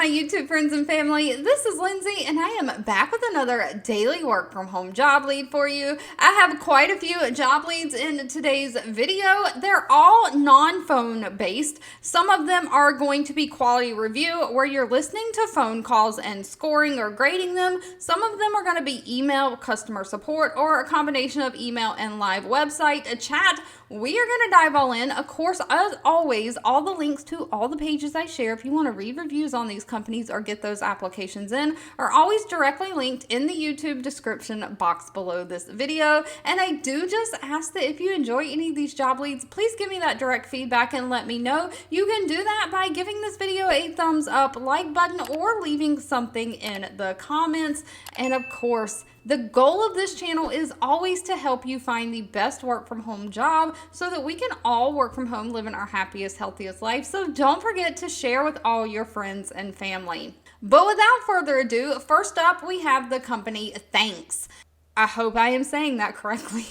my YouTube friends and family. This is Lindsay, and I am back with another daily work from home job lead for you. I have quite a few job leads in today's video. They're all non-phone based. Some of them are going to be quality review, where you're listening to phone calls and scoring or grading them. Some of them are going to be email customer support, or a combination of email and live website chat. We are going to dive all in. Of course, as always, all the links to all the pages I share, if you want to read reviews on these companies or get those applications in, are always directly linked in the YouTube description box below this video. And I do just ask that if you enjoy any of these job leads, please give me that direct feedback and let me know. You can do that by giving this video a thumbs up, like button, or leaving something in the comments. And of course, the goal of this channel is always to help you find the best work from home job so that we can all work from home, living our happiest, healthiest life. So don't forget to share with all your friends and family. But without further ado, first up, we have the company Thanx. I hope I am saying that correctly.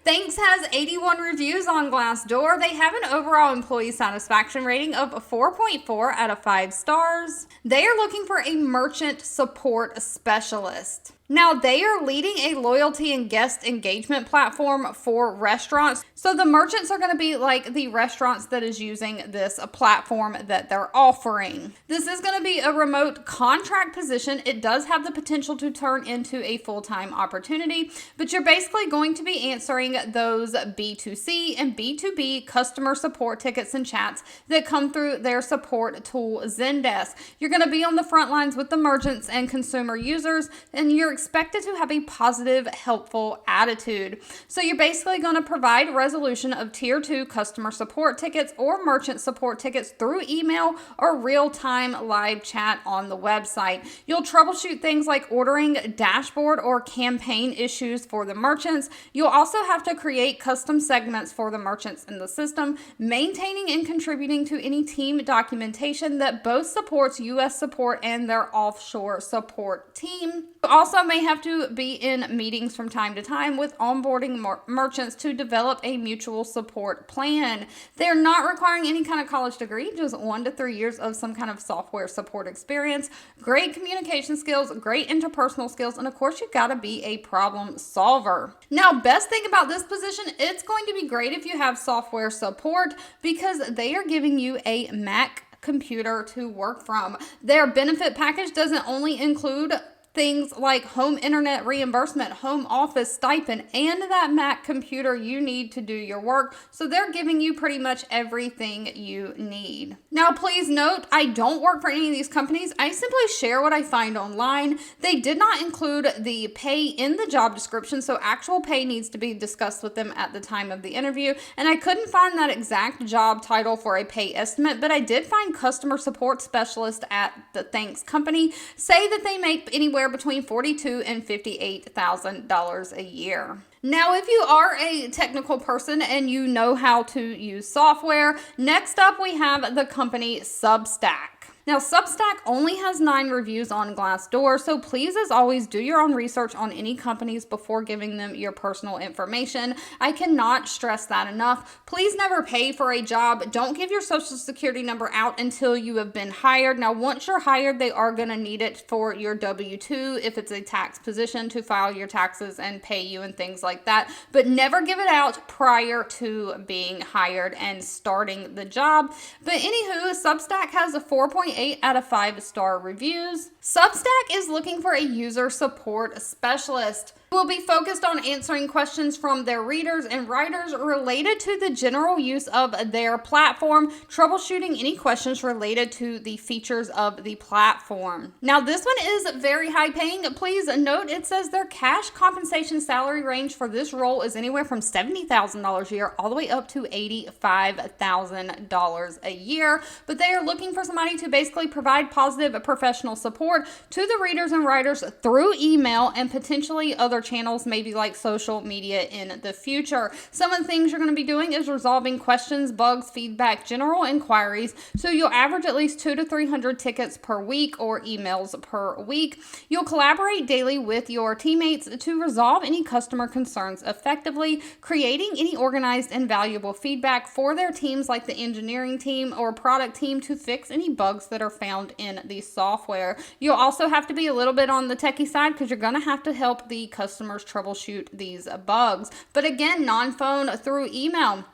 Thanx has 81 reviews on Glassdoor. They have an overall employee satisfaction rating of 4.4 out of 5 stars. They are looking for a merchant support specialist. Now, they are leading a loyalty and guest engagement platform for restaurants. So the merchants are going to be like the restaurants that is using this platform that they're offering. This is going to be a remote contract position. It does have the potential to turn into a full-time opportunity, but you're basically going to be answering those B2C and B2B customer support tickets and chats that come through their support tool, Zendesk. You're going to be on the front lines with the merchants and consumer users, and you're expected to have a positive, helpful attitude. So you're basically going to provide resolution of tier 2 customer support tickets or merchant support tickets through email or real-time live chat on the website. You'll troubleshoot things like ordering dashboard or campaign issues for the merchants. You'll also have to create custom segments for the merchants in the system, maintaining and contributing to any team documentation that both supports US support and their offshore support team. You also may have to be in meetings from time to time with onboarding merchants to develop a mutual support plan. They're not requiring any kind of college degree, just 1 to 3 years of some kind of software support experience, great communication skills, great interpersonal skills, and of course, you've got to be a problem solver. Now, best thing about this position, it's going to be great if you have software support because they are giving you a Mac computer to work from. Their benefit package doesn't only include things like home internet reimbursement, home office stipend, and that Mac computer you need to do your work. So they're giving you pretty much everything you need. Now, please note, I don't work for any of these companies. I simply share what I find online. They did not include the pay in the job description, so actual pay needs to be discussed with them at the time of the interview. And I couldn't find that exact job title for a pay estimate, but I did find customer support specialist at the Thanx company say that they make anywhere between $42,000 and $58,000 a year. Now, if you are a technical person and you know how to use software, next up we have the company Substack. Now, Substack only has 9 reviews on Glassdoor, so please, as always, do your own research on any companies before giving them your personal information. I cannot stress that enough. Please never pay for a job. Don't give your social security number out until you have been hired. Now, once you're hired, they are going to need it for your W-2 if it's a tax position to file your taxes and pay you and things like that. But never give it out prior to being hired and starting the job. But anywho, Substack has a 4.8 out of 5 star reviews. Substack is looking for a user support specialist who will be focused on answering questions from their readers and writers related to the general use of their platform, troubleshooting any questions related to the features of the platform. Now, this one is very high paying. Please note it says their cash compensation salary range for this role is anywhere from $70,000 a year all the way up to $85,000 a year. But they are looking for somebody to basically provide positive professional support to the readers and writers through email and potentially other channels, maybe like social media in the future. Some of the things you're going to be doing is resolving questions, bugs, feedback, general inquiries. So you'll average at least 200 to 300 tickets per week or emails per week. You'll collaborate daily with your teammates to resolve any customer concerns effectively, creating any organized and valuable feedback for their teams like the engineering team or product team to fix any bugs that are found in the software. You'll also have to be a little bit on the techie side because you're going to have to help the customers troubleshoot these bugs. But again, non-phone, through email.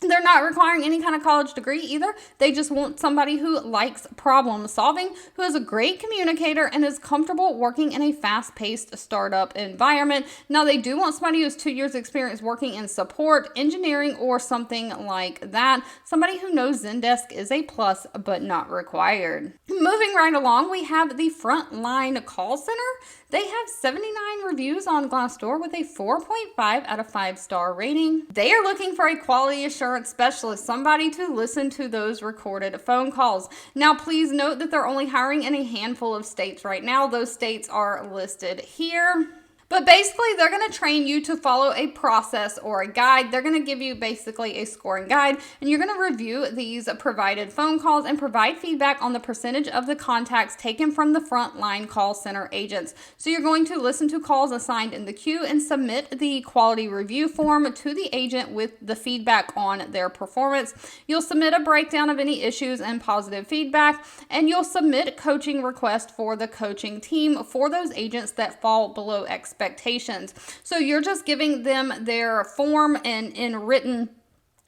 They're not requiring any kind of college degree either. They just want somebody who likes problem solving, who is a great communicator, and is comfortable working in a fast-paced startup environment. Now, they do want somebody who has 2 years experience working in support, engineering, or something like that. Somebody who knows Zendesk is a plus, but not required. Moving right along, we have the Frontline call center. They have 79 reviews on Glassdoor with a 4.5 out of 5-star rating. They are looking for a quality assurance specialist, somebody to listen to those recorded phone calls. Now, please note that they're only hiring in a handful of states right now. Those states are listed here. But basically, they're going to train you to follow a process or a guide. They're going to give you basically a scoring guide, and you're going to review these provided phone calls and provide feedback on the percentage of the contacts taken from the frontline call center agents. So you're going to listen to calls assigned in the queue and submit the quality review form to the agent with the feedback on their performance. You'll submit a breakdown of any issues and positive feedback, and you'll submit coaching requests for the coaching team for those agents that fall below expectations. So you're just giving them their form and in written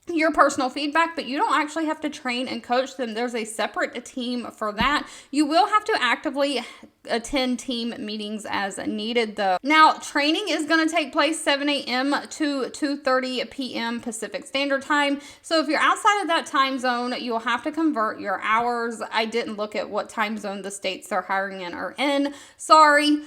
your personal feedback, but you don't actually have to train and coach them. There's a separate team for that. You will have to actively attend team meetings as needed though. Now, training is going to take place 7 a.m. to 2:30 p.m. Pacific Standard Time. So if you're outside of that time zone, you'll have to convert your hours. I didn't look at what time zone the states they're hiring in are in. Sorry.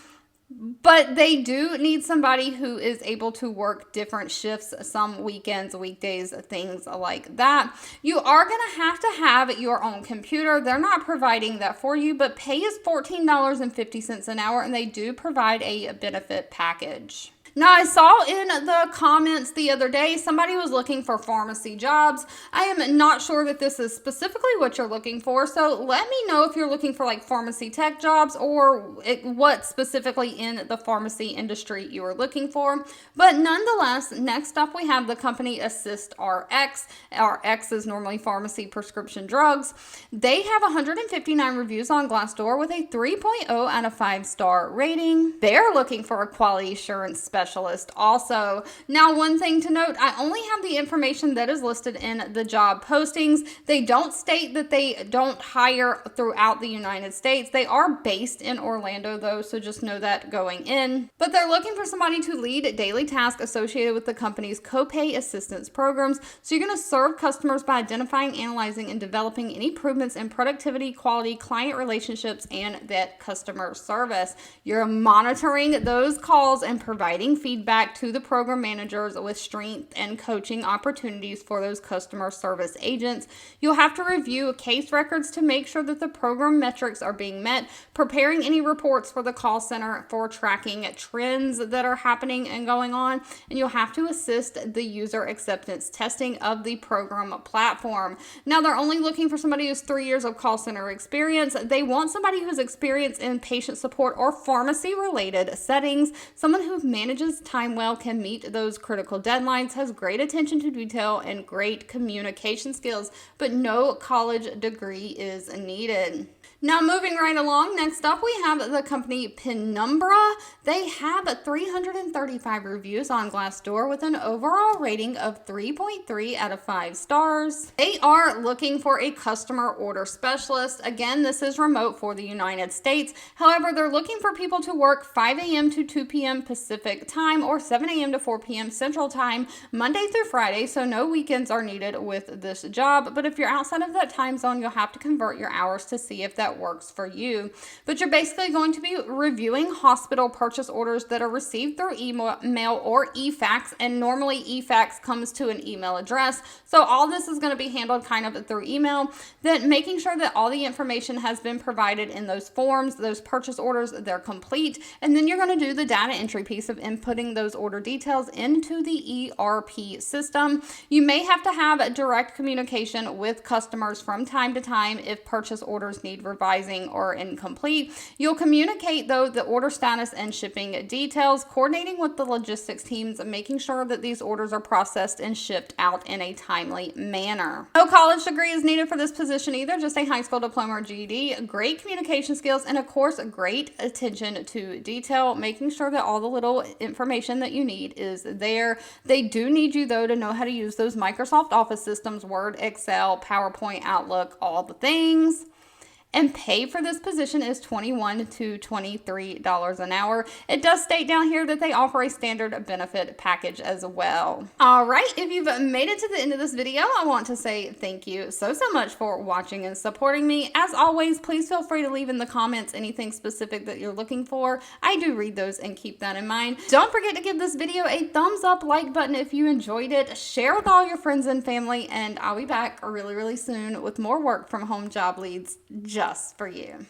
But they do need somebody who is able to work different shifts, some weekends, weekdays, things like that. You are going to have your own computer. They're not providing that for you, but pay is $14.50 an hour, and they do provide a benefit package. Now, I saw in the comments the other day, somebody was looking for pharmacy jobs. I am not sure that this is specifically what you're looking for, so let me know if you're looking for like pharmacy tech jobs or what specifically in the pharmacy industry you are looking for. But nonetheless, next up we have the company AssistRX. RX is normally pharmacy prescription drugs. They have 159 reviews on Glassdoor with a 3.0 out of 5-star rating. They're looking for a quality assurance specialist also. Now, one thing to note, I only have the information that is listed in the job postings. They don't state that they don't hire throughout the United States. They are based in Orlando though, so just know that going in. But they're looking for somebody to lead daily tasks associated with the company's copay assistance programs. So you're going to serve customers by identifying, analyzing, and developing any improvements in productivity, quality, client relationships, and that customer service. You're monitoring those calls and providing feedback to the program managers with strength and coaching opportunities for those customer service agents. You'll have to review case records to make sure that the program metrics are being met, preparing any reports for the call center for tracking trends that are happening and going on, and you'll have to assist the user acceptance testing of the program platform. Now, they're only looking for somebody who's 3 years of call center experience. They want somebody who's experienced in patient support or pharmacy related settings, someone who manages time well, can meet those critical deadlines, has great attention to detail, and great communication skills, but no college degree is needed. Now, moving right along, next up we have the company Penumbra. They have 335 reviews on Glassdoor with an overall rating of 3.3 out of 5 stars. They are looking for a customer order specialist. Again, this is remote for the United States. However, they're looking for people to work 5 a.m. to 2 p.m. Pacific time or 7 a.m. to 4 p.m. Central time, Monday through Friday, so no weekends are needed with this job. But if you're outside of that time zone, you'll have to convert your hours to see if that that works for you. But you're basically going to be reviewing hospital purchase orders that are received through email or e-fax, and normally e-fax comes to an email address. So all this is going to be handled kind of through email. Then making sure that all the information has been provided in those forms, those purchase orders, they're complete. And then you're going to do the data entry piece of inputting those order details into the ERP system. You may have to have direct communication with customers from time to time if purchase orders need revising or incomplete. You'll communicate, though, the order status and shipping details, coordinating with the logistics teams, making sure that these orders are processed and shipped out in a timely manner. No college degree is needed for this position either, just a high school diploma or GED. Great communication skills, and of course, great attention to detail, making sure that all the little information that you need is there. They do need you, though, to know how to use those Microsoft Office systems, Word, Excel, PowerPoint, Outlook, all the things. And pay for this position is $21 to $23 an hour. It does state down here that they offer a standard benefit package as well. All right, if you've made it to the end of this video, I want to say thank you so much for watching and supporting me. As always, please feel free to leave in the comments anything specific that you're looking for. I do read those and keep that in mind. Don't forget to give this video a thumbs up, like button if you enjoyed it. Share with all your friends and family, and I'll be back really soon with more work from home job leads just for you.